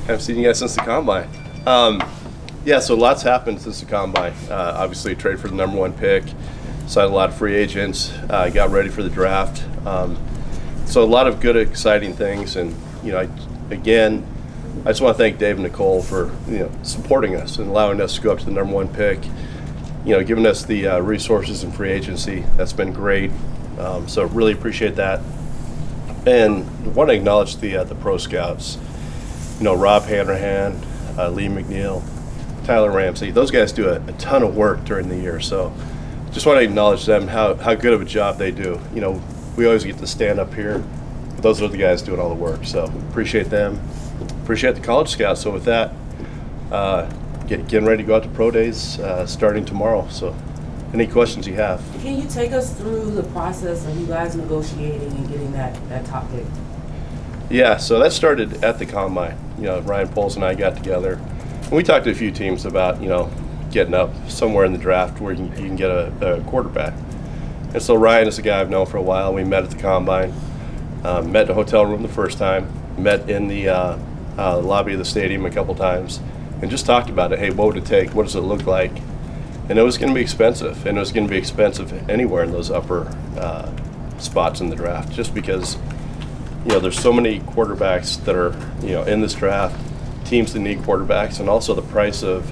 Haven't seen you guys since the combine. Yeah, so lots happened since the combine. Obviously, trade for the number 1 pick, signed a lot of free agents, got ready for the draft. So a lot of good, exciting things. And I just want to thank Dave and Nicole for supporting us and allowing us to go up to the number 1 pick. Giving us the resources and free agency. That's been great. So really appreciate that. And I want to acknowledge the pro scouts. Rob Hanrahan, Lee McNeil, Tyler Ramsey. Those guys do a ton of work during the year. So just want to acknowledge them, how good of a job they do. We always get to stand up here, but those are the guys doing all the work. So appreciate them. Appreciate the college scouts. So with that, getting ready to go out to pro days starting tomorrow. So any questions you have? Can you take us through the process of you guys negotiating and getting that top pick? Yeah, so that started at the combine. Ryan Poles and I got together, and we talked to a few teams about getting up somewhere in the draft where you can get a quarterback. And so Ryan is a guy I've known for a while. We met at the combine, met in a hotel room the first time, met in the lobby of the stadium a couple times, and just talked about it. Hey, what would it take? What does it look like? And it was going to be expensive, and it was going to be expensive anywhere in those upper spots in the draft, just because there's so many quarterbacks that are in this draft, teams that need quarterbacks, and also the price of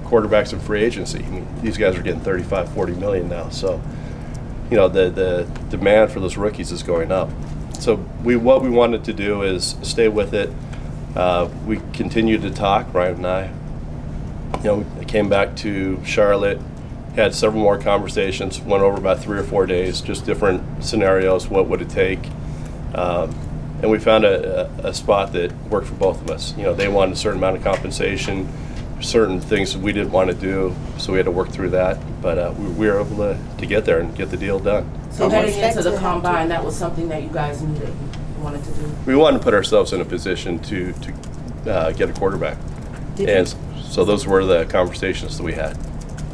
quarterbacks in free agency. I mean, these guys are getting $35-40 million now, so the demand for those rookies is going up. So what we wanted to do is stay with it. We continued to talk, Ryan and I. I came back to Charlotte, had several more conversations, went over about 3 or 4 days, just different scenarios, what would it take. And we found a spot that worked for both of us. They wanted a certain amount of compensation, certain things that we didn't want to do, so we had to work through that. But we were able to get there and get the deal done. So heading into the combine, that was something that you guys knew that you wanted to do? We wanted to put ourselves in a position to get a quarterback. So those were the conversations that we had.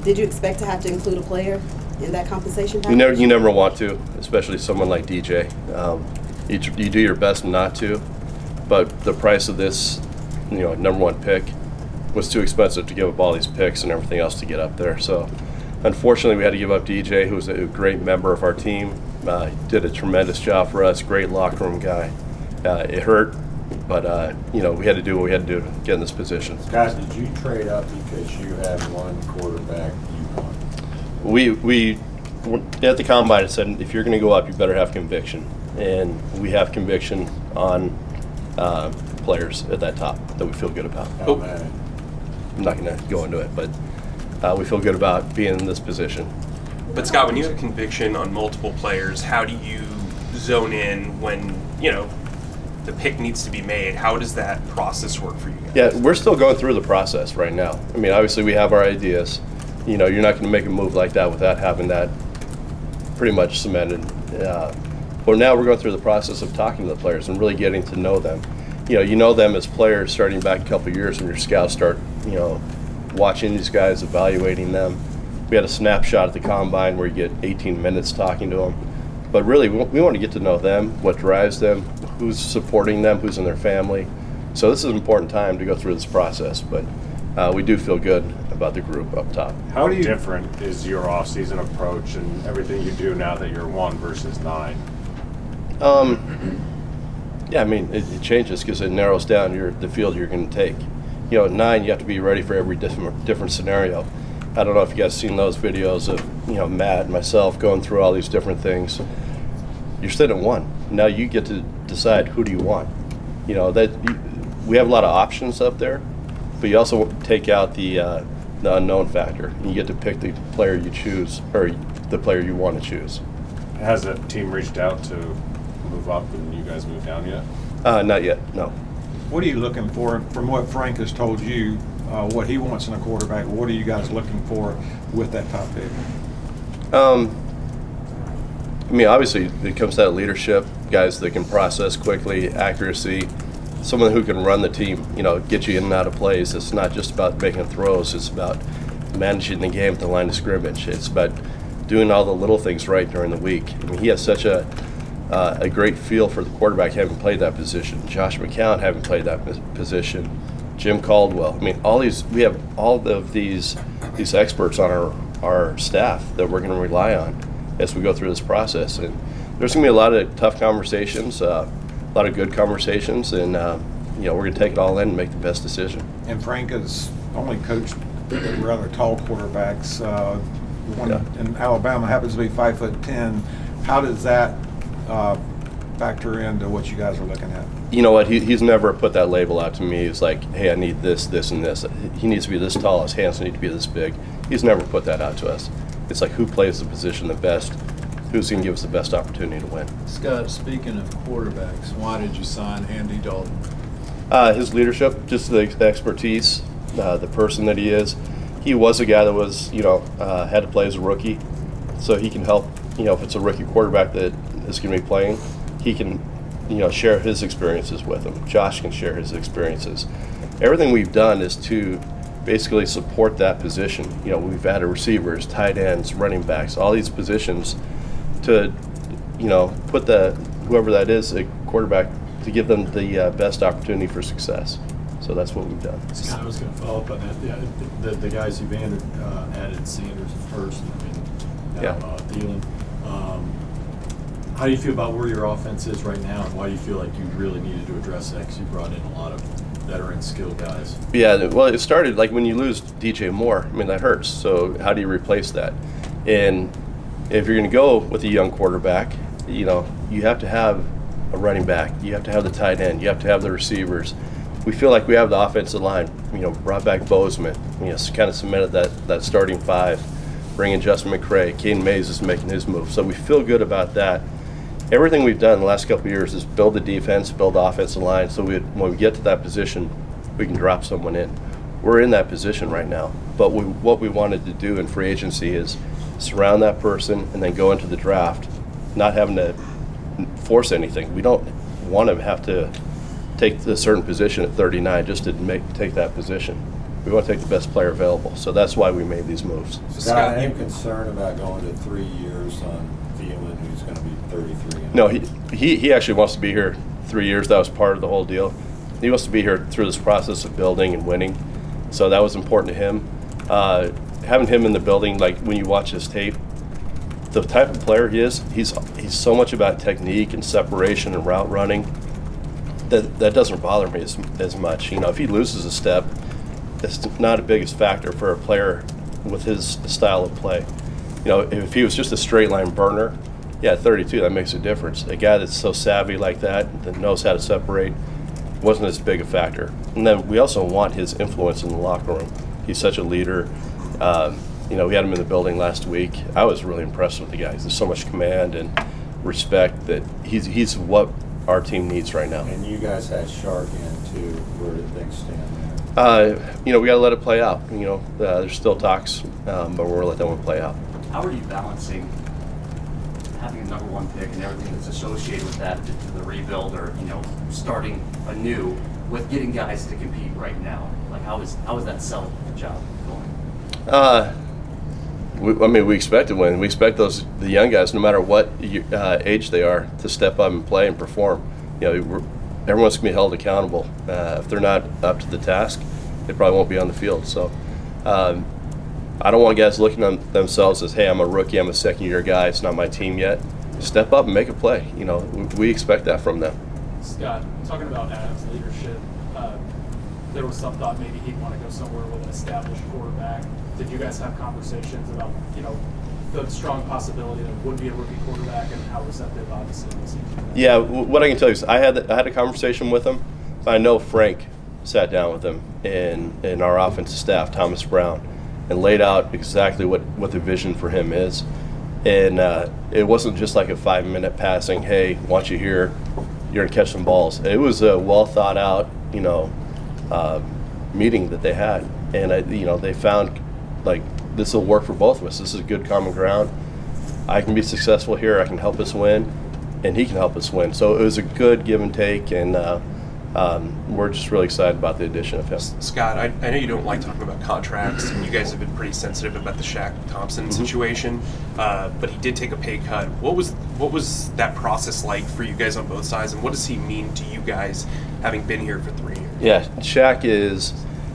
Did you expect to have to include a player in that compensation package? You never want to, especially someone like DJ. You do your best not to, but the price of this, number 1 pick was too expensive to give up all these picks and everything else to get up there. So unfortunately, we had to give up DJ, who was a great member of our team. Did a tremendous job for us, great locker room guy. It hurt, but we had to do what we had to do to get in this position. Guys, did you trade up because you had one quarterback you want? We at the combine, I said, if you're going to go up, you better have conviction. And we have conviction on players at that top that we feel good about. I'm not going to go into it, but we feel good about being in this position. But Scott, when you have conviction on multiple players, how do you zone in when, the pick needs to be made? How does that process work for you guys? Yeah, we're still going through the process right now. I mean, obviously we have our ideas. You're not going to make a move like that without having that pretty much cemented. But now we're going through the process of talking to the players and really getting to know them. You know them as players starting back a couple of years when your scouts start, watching these guys, evaluating them. We had a snapshot at the combine where you get 18 minutes talking to them. But really, we want to get to know them, what drives them, who's supporting them, who's in their family. So this is an important time to go through this process, but we do feel good about the group up top. How different is your off-season approach and everything you do now that you're 1 versus 9? Yeah, I mean, it changes because it narrows down the field you're going to take. At 9, you have to be ready for every different scenario. I don't know if you guys seen those videos of Matt and myself going through all these different things. You're sitting at 1. Now you get to decide who do you want. We have a lot of options up there, but you also take out the unknown factor, and you get to pick the player you choose or the player you want to choose. Has the team reached out to move up and you guys move down yet? Not yet, no. What are you looking for from what Frank has told you, what he wants in a quarterback? What are you guys looking for with that top pick? I mean, obviously, it comes down to leadership, guys that can process quickly, accuracy, someone who can run the team, get you in and out of plays. It's not just about making throws. It's about managing the game at the line of scrimmage. It's about doing all the little things right during the week. I mean, he has such a great feel for the quarterback having played that position. Josh McCown having played that position. Jim Caldwell. I mean, we have all of these experts on our staff that we're going to rely on as we go through this process. And there's going to be a lot of tough conversations, a lot of good conversations, and we're going to take it all in and make the best decision. And Frank has only coached rather tall quarterbacks. One in Alabama happens to be 5'10". How does that factor into what you guys are looking at? You know what? He's never put that label out to me. He's like, hey, I need this, this, and this. He needs to be this tall. His hands need to be this big. He's never put that out to us. It's like, who plays the position the best? Who's going to give us the best opportunity to win? Scott, speaking of quarterbacks, why did you sign Andy Dalton? His leadership, just the expertise, the person that he is. He was a guy that was, had to play as a rookie, so he can help. If it's a rookie quarterback that is going to be playing, he can, share his experiences with him. Josh can share his experiences. Everything we've done is to basically support that position. We've added receivers, tight ends, running backs, all these positions to, put whoever that is, a quarterback, to give them the best opportunity for success. So that's what we've done. Scott, I was going to follow up on that. Yeah, the guys you've added Sanders first, and now Thielen. How do you feel about where your offense is right now, and why do you feel like you really needed to address that? Because you brought in a lot of veteran skill guys. Yeah, well, it started like when you lose DJ Moore. I mean, that hurts. So how do you replace that? And if you're going to go with a young quarterback, you have to have a running back. You have to have the tight end. You have to have the receivers. We feel like we have the offensive line. Brought back Bozeman. Kind of cemented that starting five. Bringing Justin McCray. Caden Mays is making his move. So we feel good about that. Everything we've done in the last couple of years is build the defense, build the offensive line, so when we get to that position, we can drop someone in. We're in that position right now. But what we wanted to do in free agency is surround that person and then go into the draft, not having to force anything. We don't want to have to take a certain position at 39 just to take that position. We want to take the best player available. So that's why we made these moves. Scott, are you concerned about going to 3 years on Thielen, who's going to be 33? No, he actually wants to be here 3 years. That was part of the whole deal. He wants to be here through this process of building and winning. So that was important to him. Having him in the building, like when you watch his tape, the type of player he is, he's so much about technique and separation and route running that doesn't bother me as much. If he loses a step, it's not a biggest factor for a player with his style of play. If he was just a straight line burner, yeah, 32, that makes a difference. A guy that's so savvy like that knows how to separate, wasn't as big a factor. And then we also want his influence in the locker room. He's such a leader. We had him in the building last week. I was really impressed with the guy. There's so much command and respect that he's what our team needs right now. And you guys had Shark in too. Where do things stand there? We got to let it play out. There's still talks, but we're going to let that one play out. How are you balancing having a number one pick and everything that's associated with that, to the rebuild or, starting anew, with getting guys to compete right now? Like, how is that sell job going? We expect to win. We expect the young guys, no matter what age they are, to step up and play and perform. Everyone's going to be held accountable. If they're not up to the task, they probably won't be on the field. So I don't want guys looking at themselves as, hey, I'm a rookie, I'm a second-year guy, it's not my team yet. Step up and make a play. We expect that from them. Scott, talking about Adam's leadership, there was some thought maybe he'd want to go somewhere with an established quarterback. Did you guys have conversations about, the strong possibility that it would be a rookie quarterback, and how receptive, obviously, was he? Yeah, what I can tell you is I had a conversation with him. I know Frank sat down with him and our offensive staff, Thomas Brown, and laid out exactly what the vision for him is. And it wasn't just like a 5-minute passing, hey, want you here, you're going to catch some balls. It was a well thought out, meeting that they had. And, they found, like, this will work for both of us. This is a good common ground. I can be successful here. I can help us win, and he can help us win. So it was a good give and take, and we're just really excited about the addition of him. Scott, I know you don't like talking about contracts, and you guys have been pretty sensitive about the Shaq Thompson situation, but he did take a pay cut. What was that process like for you guys on both sides, and what does he mean to you guys having been here for 3 years? Yeah, Shaq is,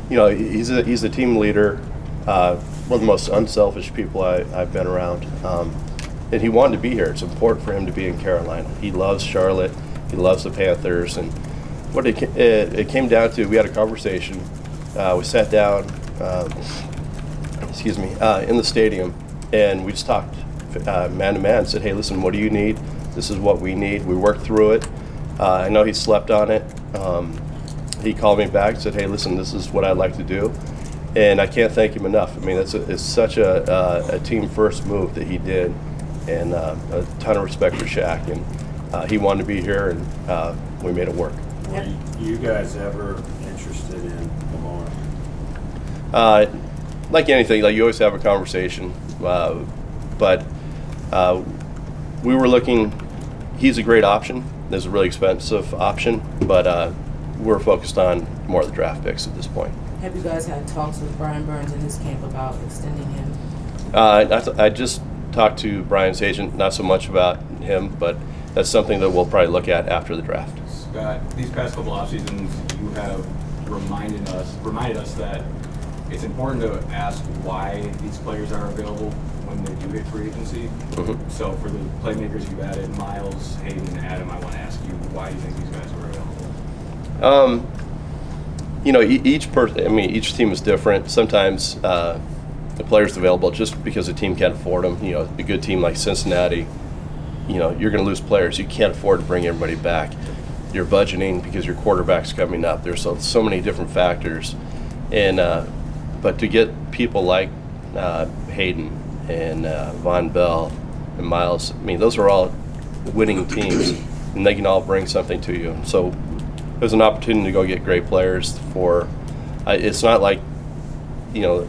he's a team leader, one of the most unselfish people I've been around. And he wanted to be here. It's important for him to be in Carolina. He loves Charlotte. He loves the Panthers. And what it came down to, we had a conversation. We sat down, in the stadium, and we just talked man to man. Said, hey, listen, what do you need? This is what we need. We worked through it. I know he slept on it. He called me back, said, hey, listen, this is what I'd like to do. And I can't thank him enough. I mean, it's such a team-first move that he did, and a ton of respect for Shaq. And he wanted to be here, and we made it work. Were you guys ever interested in Lamar? Like anything, like you always have a conversation, but we were looking. He's a great option. There's a really expensive option, but we're focused on more of the draft picks at this point. Have you guys had talks with Brian Burns and his camp about extending him? I just talked to Brian's agent, not so much about him, but that's something that we'll probably look at after the draft. Scott, these past couple off seasons, you have reminded us that it's important to ask why these players are available when they do hit free agency. Mm-hmm. So for the playmakers you've added, Miles, Hayden, and Adam, I want to ask you, why do you think these guys were available? Each team is different. Sometimes the player's available just because the team can't afford them. A good team like Cincinnati, you're going to lose players. You can't afford to bring everybody back. You're budgeting because your quarterback's coming up. There's so many different factors, and but to get people like Hayden and Von Bell and Miles, those are all winning teams, and they can all bring something to you. So there's an opportunity to go get great players for. It's not like, a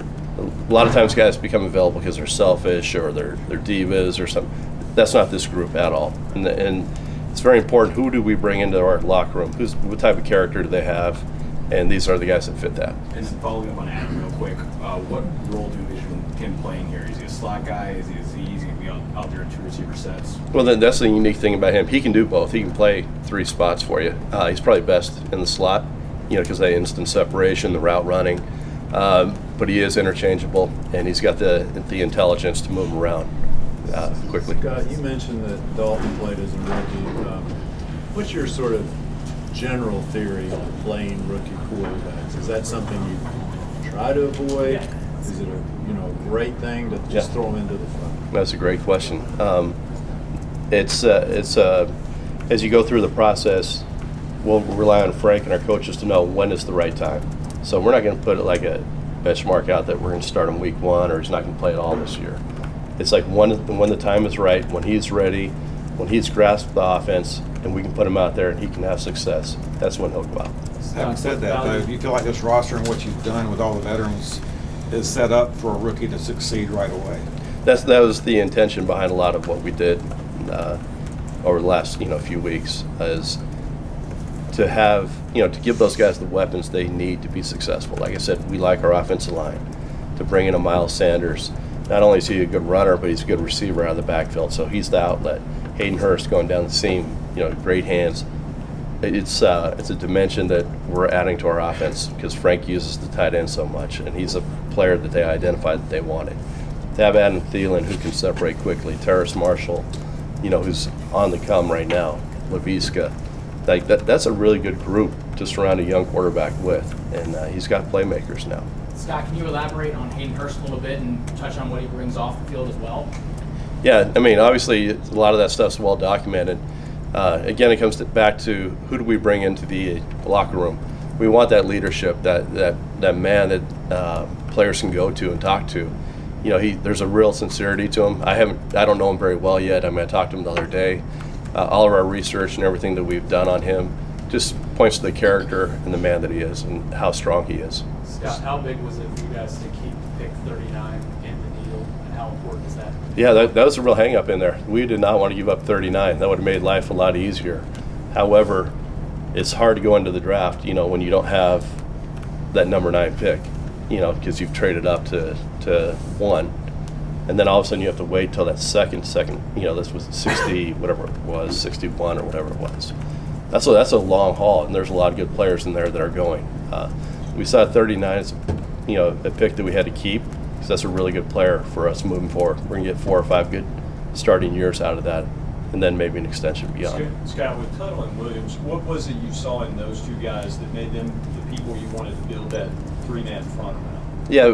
lot of times guys become available because they're selfish or they're divas or something. That's not this group at all, and it's very important. Who do we bring into our locker room? What type of character do they have? And these are the guys that fit that. And then following up on Adam real quick, what role do you envision him playing here? Is he a slot guy? Is he a Z? Is he going to be out there in two receiver sets? Well, that's the unique thing about him. He can do both. He can play three spots for you. He's probably best in the slot, because that instant separation, the route running. But he is interchangeable, and he's got the intelligence to move him around quickly. Scott, you mentioned that Dalton played as a rookie. What's your sort of general theory on playing rookie quarterbacks? Is that something you try to avoid? Is it a great thing to just throw them into the fire? That's a great question. It's as you go through the process, we'll rely on Frank and our coaches to know when is the right time. So we're not going to put it like a benchmark out that we're going to start him week 1 or he's not going to play at all this year. It's like when the time is right, when he's ready, when he's grasped the offense, and we can put him out there and he can have success. That's when he'll go out. Having said that, though, do you feel like this roster and what you've done with all the veterans is set up for a rookie to succeed right away? That was the intention behind a lot of what we did over the last few weeks, is to have to give those guys the weapons they need to be successful. Like I said, we like our offensive line. To bring in a Miles Sanders, not only is he a good runner, but he's a good receiver out of the backfield. So he's the outlet. Hayden Hurst going down the seam, great hands. It's a dimension that we're adding to our offense because Frank uses the tight end so much, and he's a player that they identified that they wanted. To have Adam Thielen, who can separate quickly, Terrace Marshall, who's on the come right now, Laviska, that's a really good group to surround a young quarterback with, and he's got playmakers now. Scott, can you elaborate on Hayden Hurst a little bit and touch on what he brings off the field as well? Yeah, obviously a lot of that stuff's well documented. Again, it comes back to who do we bring into the locker room. We want that leadership, that man that players can go to and talk to. There's a real sincerity to him. I don't know him very well yet. I talked to him the other day. All of our research and everything that we've done on him just points to the character and the man that he is and how strong he is. Scott, how big was it for you guys to keep pick 39 in the deal, and how important is that? Yeah, that was a real hang-up in there. We did not want to give up 39. That would have made life a lot easier. However, it's hard to go into the draft, when you don't have that number 9 pick, because you've traded up to 1. And then all of a sudden you have to wait till that second, this was 60, whatever it was, 61 or whatever it was. that's a long haul, and there's a lot of good players in there that are going. We saw 39 as a pick that we had to keep because that's a really good player for us moving forward. We're gonna get 4 or 5 good starting years out of that, and then maybe an extension beyond. Scott, with Tuttle and Williams, what was it you saw in those two guys that made them the people you wanted to build that 3-man front around? Yeah,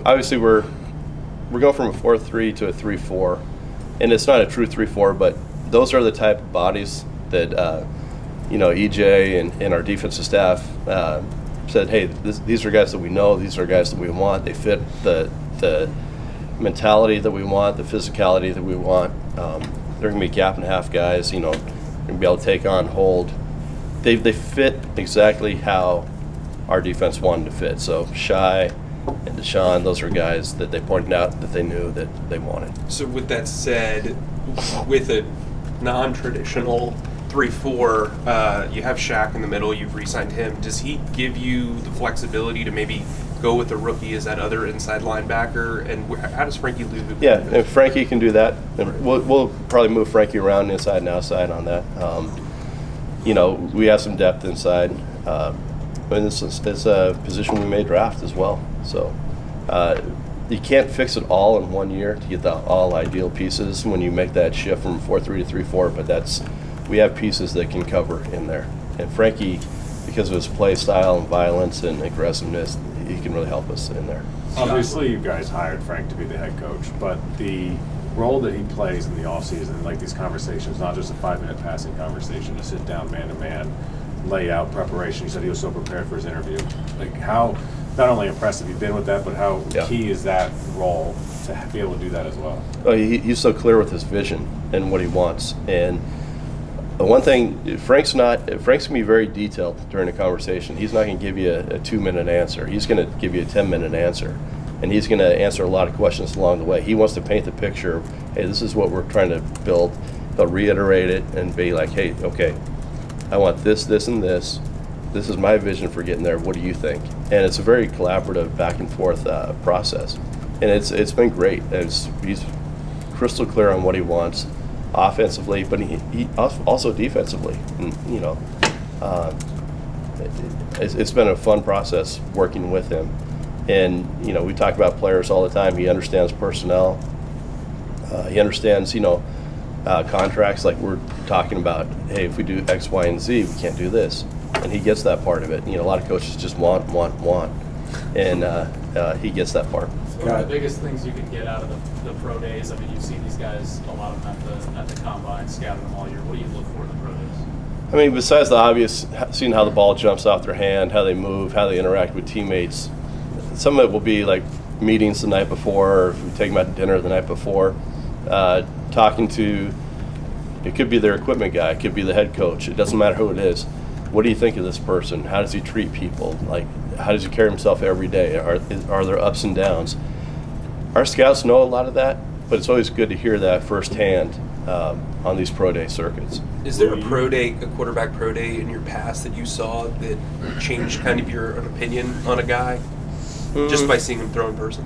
obviously we're going from a 4-3 to a 3-4, and it's not a true 3-4, but those are the type of bodies that EJ and our defensive staff said, hey, these are guys that we know, these are guys that we want. They fit the mentality that we want, the physicality that we want. They're going to be gap and a half guys, going to be able to take on, hold. They fit exactly how our defense wanted to fit. So Shai and Deshaun, those are guys that they pointed out that they knew that they wanted. So with that said, with a non-traditional 3-4, you have Shaq in the middle, you've re-signed him. Does he give you the flexibility to maybe go with the rookie as that other inside linebacker? And how does Frankie Lou? Yeah, and Frankie can do that. And we'll probably move Frankie around inside and outside on that. We have some depth inside. And it's a position we may draft as well. So you can't fix it all in 1 year to get the all ideal pieces when you make that shift from 4-3 to 3-4, but we have pieces that can cover in there. And Frankie, because of his play style and violence and aggressiveness, he can really help us in there. Obviously, you guys hired Frank to be the head coach, but the role that he plays in the offseason, like these conversations, not just a 5-minute passing conversation, to sit down man-to-man, lay out preparation. He said he was so prepared for his interview. Like, how not only impressive you've been with that, but how key is that role to be able to do that as well? Oh, he's so clear with his vision and what he wants. And one thing, Frank's going to be very detailed during a conversation. He's not going to give you a 2-minute answer. He's going to give you a 10-minute answer. And he's going to answer a lot of questions along the way. He wants to paint the picture of, hey, this is what we're trying to build. He'll reiterate it and be like, hey, okay, I want this, this, and this. This is my vision for getting there. What do you think? And it's a very collaborative back and forth process. And it's been great. He's crystal clear on what he wants offensively, but he also defensively. And, it's been a fun process working with him. And, we talk about players all the time. He understands personnel. He understands, contracts, like we're talking about, hey, if we do X, Y, and Z, we can't do this. And he gets that part of it. A lot of coaches just want. And he gets that part. So one of the biggest things you can get out of the pro days, I mean, you see these guys, a lot of them at the combine, scouting them all year. What do you look for in the pro days? I mean, besides the obvious, seeing how the ball jumps off their hand, how they move, how they interact with teammates, some of it will be like meetings the night before, or if we take them out to dinner the night before, talking to, it could be their equipment guy, it could be the head coach, it doesn't matter who it is. What do you think of this person? How does he treat people? Like, how does he carry himself every day? Are there ups and downs? Our scouts know a lot of that, but it's always good to hear that firsthand on these pro day circuits. Is there a quarterback pro day in your past that you saw that changed kind of your opinion on a guy just by seeing him throw in person?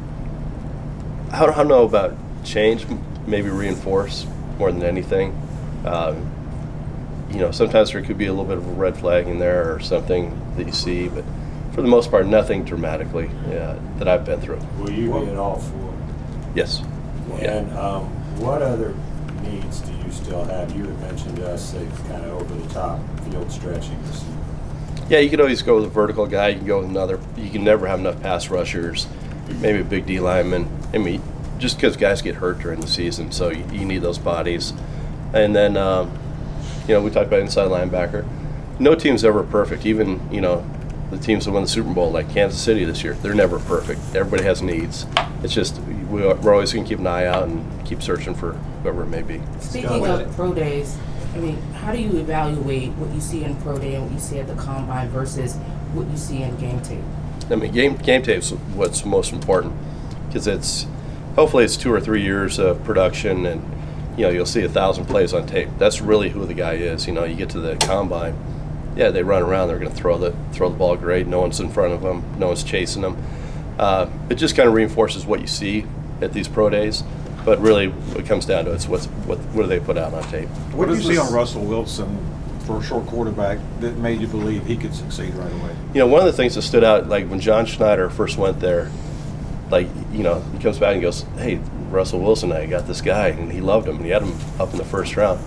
I don't know about change, maybe reinforce more than anything. Sometimes there could be a little bit of a red flag in there or something that you see, but for the most part, nothing dramatically that I've been through. Will you be at all for? Yes. And what other needs do you still have? You had mentioned to us they've kind of over the top field stretching this year. Yeah, you could always go with a vertical guy. You can go with another. You can never have enough pass rushers, maybe a big D lineman. I mean, just because guys get hurt during the season, so you need those bodies. And then, we talked about inside linebacker. No team's ever perfect. Even, the teams that won the Super Bowl, like Kansas City this year, they're never perfect. Everybody has needs. It's just we're always going to keep an eye out and keep searching for whoever it may be. Speaking of pro days, I mean, how do you evaluate what you see in pro day and what you see at the combine versus what you see in game tape? I mean, game tape is what's most important because hopefully it's 2 or 3 years of production, and you'll see 1,000 plays on tape. That's really who the guy is. You get to the combine, yeah, they run around. They're going to throw the ball great. No one's in front of them. No one's chasing them. It just kind of reinforces what you see at these pro days. But really, what it comes down to is what do they put out on tape. What do you see on Russell Wilson for a short quarterback that made you believe he could succeed right away? You know, one of the things that stood out, like when John Schneider first went there, like, you know, he comes back and goes, hey, Russell Wilson, I got this guy, and he loved him, and he had him up in the first round.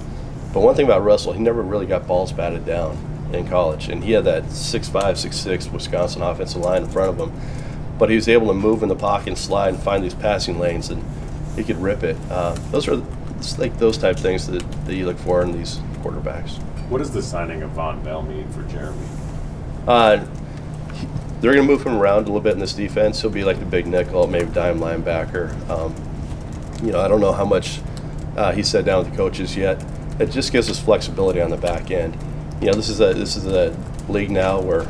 But one thing about Russell, he never really got balls batted down in college, and he had that 6'5", 6'6" Wisconsin offensive line in front of him. But he was able to move in the pocket and slide and find these passing lanes, and he could rip it. Those are like those type of things that you look for in these quarterbacks. What does the signing of Von Bell mean for Jeremy? They're going to move him around a little bit in this defense. He'll be like the big nickel, maybe dime linebacker. You know, I don't know how much he sat down with the coaches yet. It just gives us flexibility on the back end. You know, this is a league now where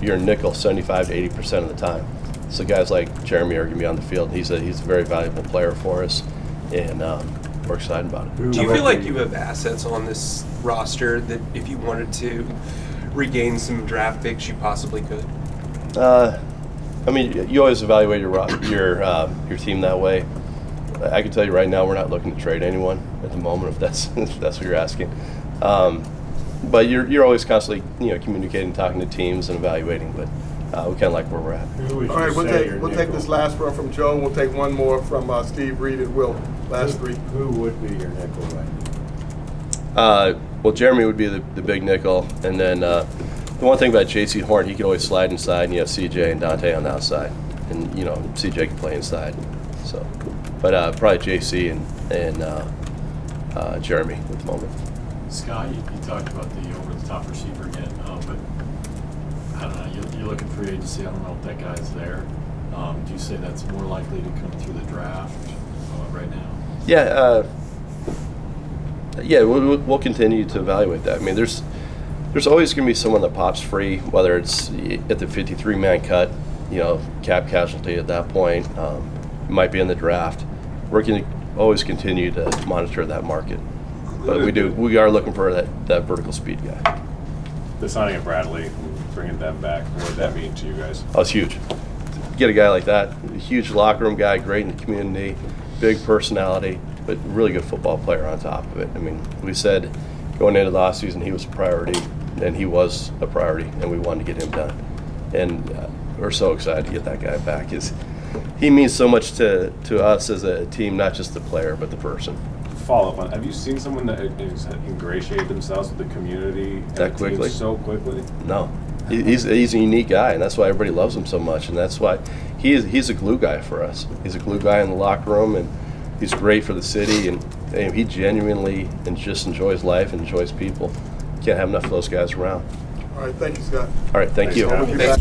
you're a nickel 75 to 80% of the time. So guys like Jeremy are going to be on the field. He's a very valuable player for us, and we're excited about it. Do you feel like you have assets on this roster that if you wanted to regain some draft picks, you possibly could? I mean, you always evaluate your team that way. I can tell you right now, we're not looking to trade anyone at the moment, if that's what you're asking. But you're always constantly, you know, communicating, talking to teams, and evaluating. But we kind of like where we're at. Who would All right, you we'll say take your we'll take nickel- this last one from Joe. We'll take one more from Steve Reed and Will. Last three. Who would be your nickel right now? Well, Jeremy would be the big nickel, and then the one thing about J.C. Horn, he could always slide inside, and you have C.J. and Dante on the outside, and you know C.J. can play inside. So, but probably J.C. and Jeremy at the moment. Scott, you talked about the over-the-top receiver again, but I don't know, you're looking for agency. I don't know if that guy's there. Do you say that's more likely to come through the draft right now? Yeah, we'll continue to evaluate that. I mean, there's always going to be someone that pops free, whether it's at the 53-man cut, you know, cap casualty at that point. It might be in the draft. We're going to always continue to monitor that market. But we are looking for that vertical speed guy. The signing of Bradley, bringing them back, what would that mean to you guys? Oh, it's huge. Get a guy like that, a huge locker room guy, great in the community, big personality, but really good football player on top of it. I mean, we said going into the offseason he was a priority, and he was a priority, and we wanted to get him done. And we're so excited to get that guy back. He means so much to us as a team, not just the player, but the person. Follow up on, have you seen someone that has ingratiated themselves with the community that quickly? So quickly? No. He's a unique guy, and that's why everybody loves him so much, and that's why he's a glue guy for us. He's a glue guy in the locker room, and he's great for the city, and he genuinely and just enjoys life and enjoys people. Can't have enough of those guys around. All right, thank you, Scott. All right, thank you. Scott.